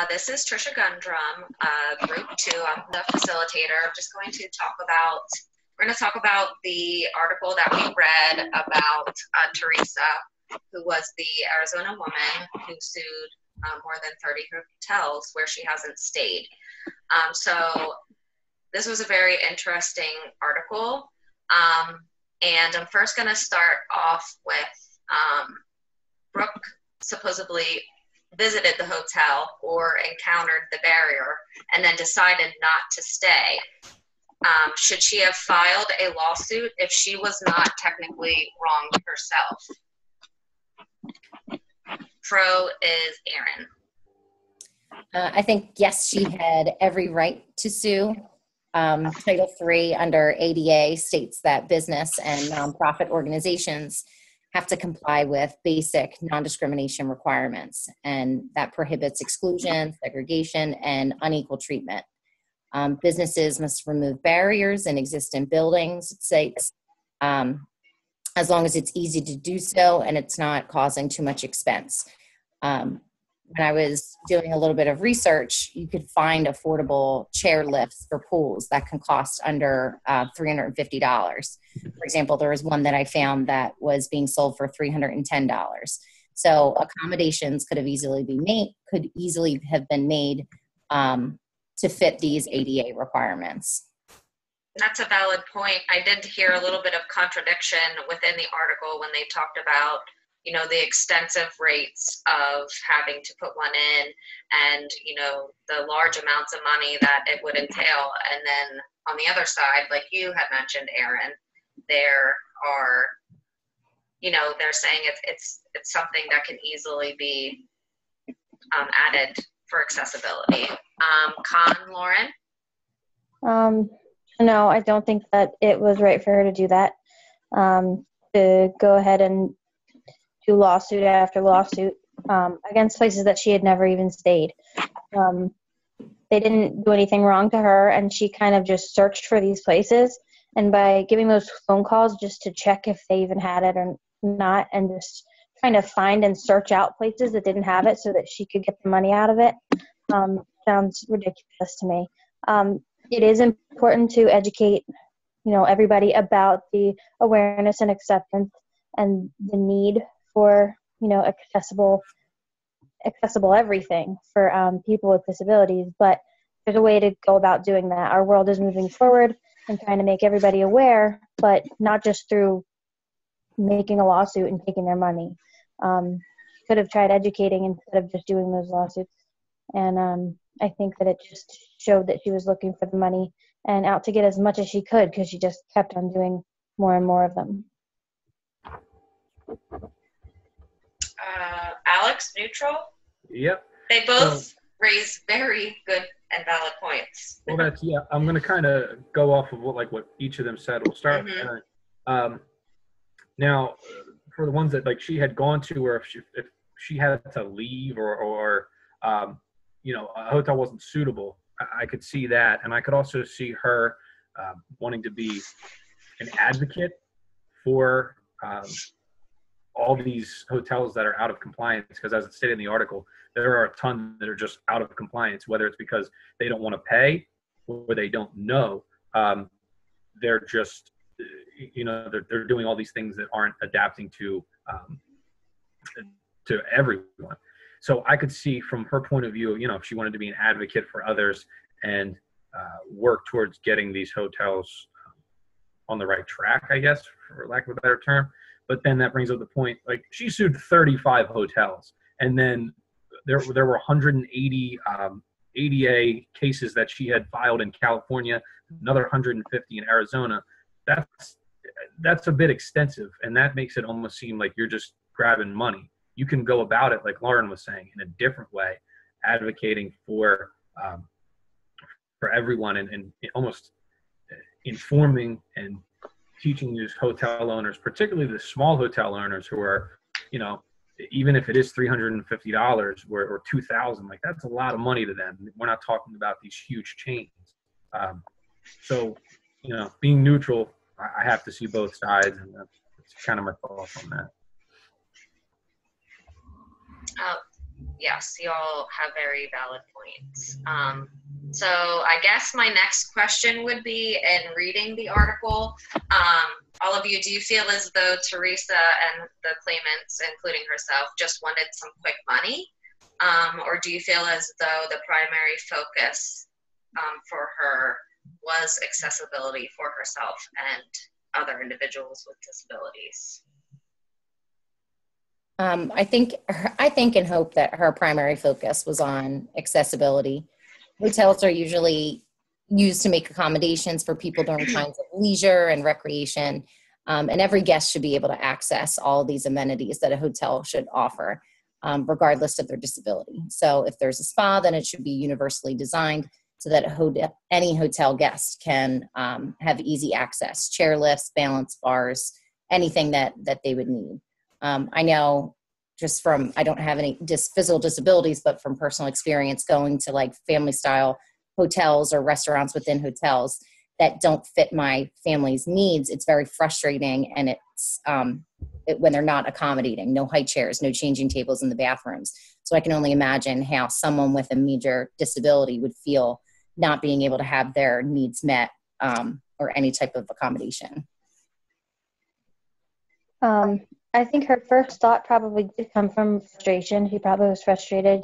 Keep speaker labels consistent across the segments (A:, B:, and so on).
A: This is Trisha Gundrum, Group 2. I'm the facilitator. I'm just going to talk about, we're going to talk about the article that we read about Teresa, who was the Arizona woman who sued more than 30 hotels where she hasn't stayed. So this was a very interesting article. And I'm first going to start off with Brooke supposedly visited the hotel or encountered the barrier and then decided not to stay. Should she have filed a lawsuit if she was not technically wronged herself? Pro is Aaron.
B: I think, yes, she had every right to sue. Title III under ADA states that business and nonprofit organizations have to comply with basic non-discrimination requirements, and that prohibits exclusion, segregation, and unequal treatment. Businesses must remove barriers in existing buildings, it states, as long as it's easy to do so and it's not causing too much expense. When I was doing a little bit of research, you could find affordable chair lifts for pools that can cost under $350. For example, there was one that I found that was being sold for $310. So accommodations could easily have been made to fit these ADA requirements.
A: That's a valid point. I did hear a little bit of contradiction within the article when they talked about, you know, the extensive rates of having to put one in and, you know, the large amounts of money that it would entail. And then on the other side, like you had mentioned, Aaron, there are, you know, they're saying it's something that can easily be added for accessibility. Con, Lauren?
C: No, I don't think that it was right for her to do that. To go ahead and do lawsuit after lawsuit against places that she had never even stayed. They didn't do anything wrong to her, and she kind of just searched for these places. And by giving those phone calls just to check if they even had it or not, and just trying to find and search out places that didn't have it so that she could get the money out of it, sounds ridiculous to me. It is important to educate, you know, everybody about the awareness and acceptance and the need for, you know, accessible everything for people with disabilities. But there's a way to go about doing that. Our world is moving forward and trying to make everybody aware, but not just through making a lawsuit and taking their money. Could have tried educating instead of just doing those lawsuits. And I think that it just showed that she was looking for the money and out to get as much as she could, because she just kept on doing more and more of them.
A: Alex, neutral?
D: Yep.
A: They both raise very good and valid points.
D: Well, I'm going to kind of go off of what each of them said. We'll start. Now, for the ones that like she had gone to, or if she had to leave, or you know, a hotel wasn't suitable, I could see that, and I could also see her wanting to be an advocate for all these hotels that are out of compliance, because as it stated in the article, there are a ton that are just out of compliance, whether it's because they don't want to pay or they don't know. They're just, you know, they're doing all these things that aren't adapting to everyone. So I could see from her point of view, you know, if she wanted to be an advocate for others and work towards getting these hotels on the right track, I guess, for lack of a better term. But then that brings up the point, like, she sued 35 hotels, and then there were 180 ADA cases that she had filed in California, another 150 in Arizona. That's a bit extensive, and that makes it almost seem like you're just grabbing money. You can go about it, like Lauren was saying, in a different way, advocating for everyone and almost informing and teaching these hotel owners, particularly the small hotel owners who are, you know, even if it is $350 or $2,000, like, that's a lot of money to them. We're not talking about these huge chains. So, you know, being neutral, I have to see both sides, and that's kind of my thoughts on that.
A: yes, you all have very valid points. So I guess my next question would be, in reading the article, all of you, do you feel as though Teresa and the claimants, including herself, just wanted some quick money? Or do you feel as though the primary focus for her was accessibility for herself and other individuals with disabilities?
B: I think and hope that her primary focus was on accessibility. Hotels are usually used to make accommodations for people during times of leisure and recreation, and every guest should be able to access all these amenities that a hotel should offer, regardless of their disability. So if there's a spa, then it should be universally designed so that any hotel guest can have easy access, chair lifts, balance bars, anything that they would need. I know just from, I don't have any physical disabilities, but from personal experience going to like family style hotels or restaurants within hotels that don't fit my family's needs, it's very frustrating. And it's when they're not accommodating, no high chairs, no changing tables in the bathrooms. So I can only imagine how someone with a major disability would feel not being able to have their needs met or any type of accommodation.
C: I think her first thought probably did come from frustration. She probably was frustrated,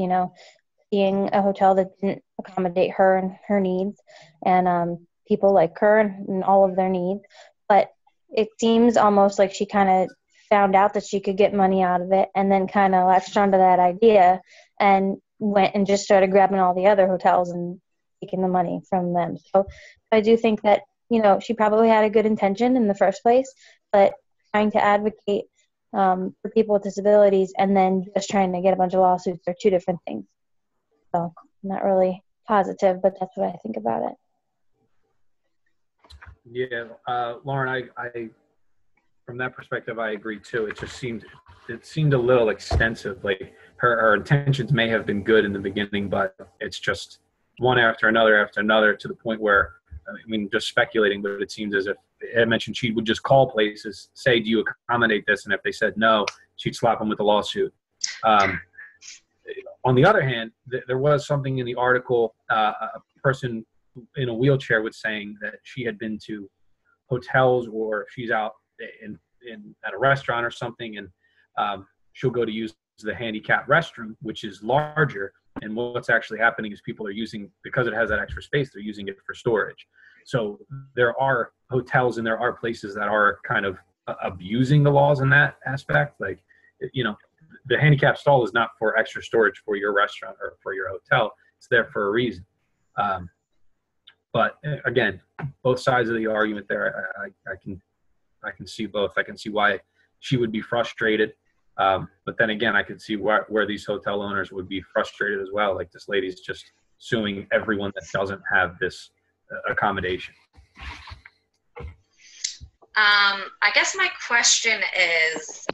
C: seeing a hotel that didn't accommodate her and her needs, and people like her and all of their needs. But it seems almost like she kind of found out that she could get money out of it, and then kind of latched onto that idea and went and just started grabbing all the other hotels and taking the money from them. So I do think that, she probably had a good intention in the first place, but trying to advocate for people with disabilities and then just trying to get a bunch of lawsuits are two different things. So I'm not really positive, but that's what I think about it.
D: Yeah, Lauren, I from that perspective, I agree too. It seemed a little extensive. Like her intentions may have been good in the beginning, but it's just one after another to the point where, just speculating, but it seems as if I mentioned she would just call places, say, do you accommodate this? And if they said no, she'd slap them with a lawsuit. On the other hand, there was something in the article, a person in a wheelchair was saying that she had been to hotels, or if she's out at a restaurant or something, and she'll go to use the handicap restroom, which is larger. And what's actually happening is people are using, because it has that extra space, they're using it for storage. So there are hotels and there are places that are kind of abusing the laws in that aspect. Like, the handicap stall is not for extra storage for your restaurant or for your hotel. It's there for a reason. But again, both sides of the argument there, I can see both. I can see why she would be frustrated. But then again, I could see where these hotel owners would be frustrated as well. Like, this lady's just suing everyone that doesn't have this accommodation.
A: I guess my question is,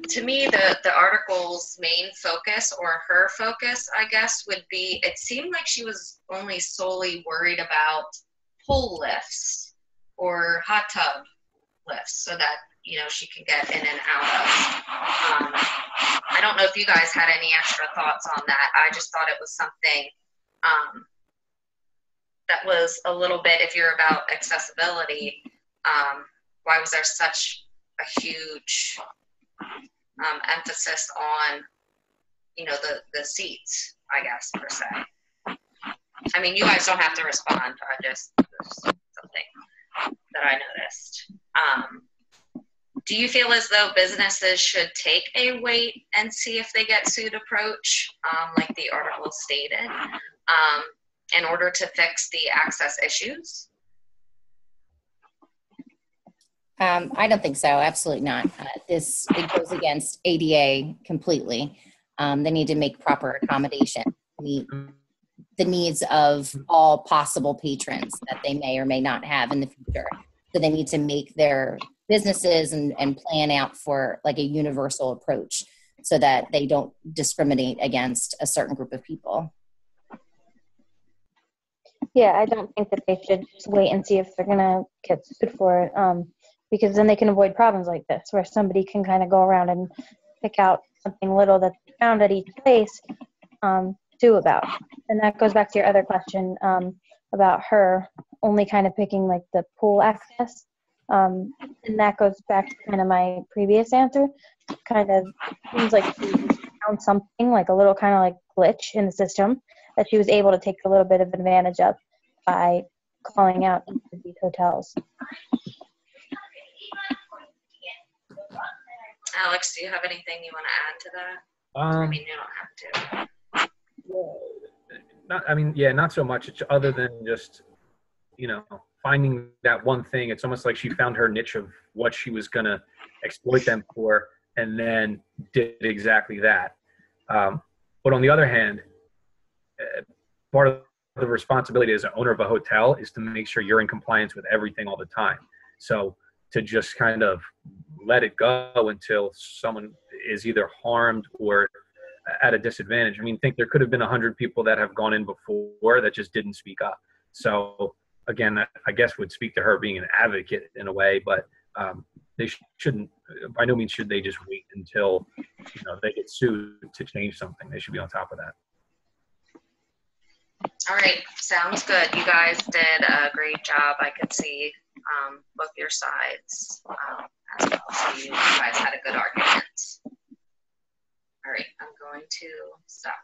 A: to me, the article's main focus, or her focus, I guess, would be, it seemed like she was only solely worried about pool lifts or hot tub lifts so that, she can get in and out of. I don't know if you guys had any extra thoughts on that. I just thought it was something that was a little bit, if you're about accessibility, why was there such a huge emphasis on, the seats, I guess, per se? I mean, you guys don't have to respond. There's something that I noticed. Do you feel as though businesses should take a wait and see if they get sued approach, like the article stated, in order to fix the access issues?
B: I don't think so. Absolutely not. It goes against ADA completely. They need to make proper accommodation, meet the needs of all possible patrons that they may or may not have in the future. So they need to make their businesses and plan out for like a universal approach so that they don't discriminate against a certain group of people.
C: Yeah, I don't think that they should just wait and see if they're going to get sued for it, because then they can avoid problems like this, where somebody can kind of go around and pick out something little that they found at each place Sue about. And that goes back to your other question about her only kind of picking like the pool access. And that goes back to kind of my previous answer. Kind of seems like she found something like a little kind of like glitch in the system that she was able to take a little bit of advantage of by calling out each of these hotels.
A: Alex, do you have anything you want to add to that? I mean, you don't have to.
D: Not so much. It's other than just, finding that one thing. It's almost like she found her niche of what she was going to exploit them for, and then did exactly that. But on the other hand, part of the responsibility as an owner of a hotel is to make sure you're in compliance with everything all the time. So to just kind of let it go until someone is either harmed or at a disadvantage. I mean, think there could have been 100 people that have gone in before that just didn't speak up. So again, that I guess would speak to her being an advocate in a way, but they shouldn't, by no means should they just wait until, they get sued to change something. They should be on top of that.
A: All right, sounds good. You guys did a great job. I could see both your sides as well. So you guys had a good argument. All right, I'm going to stop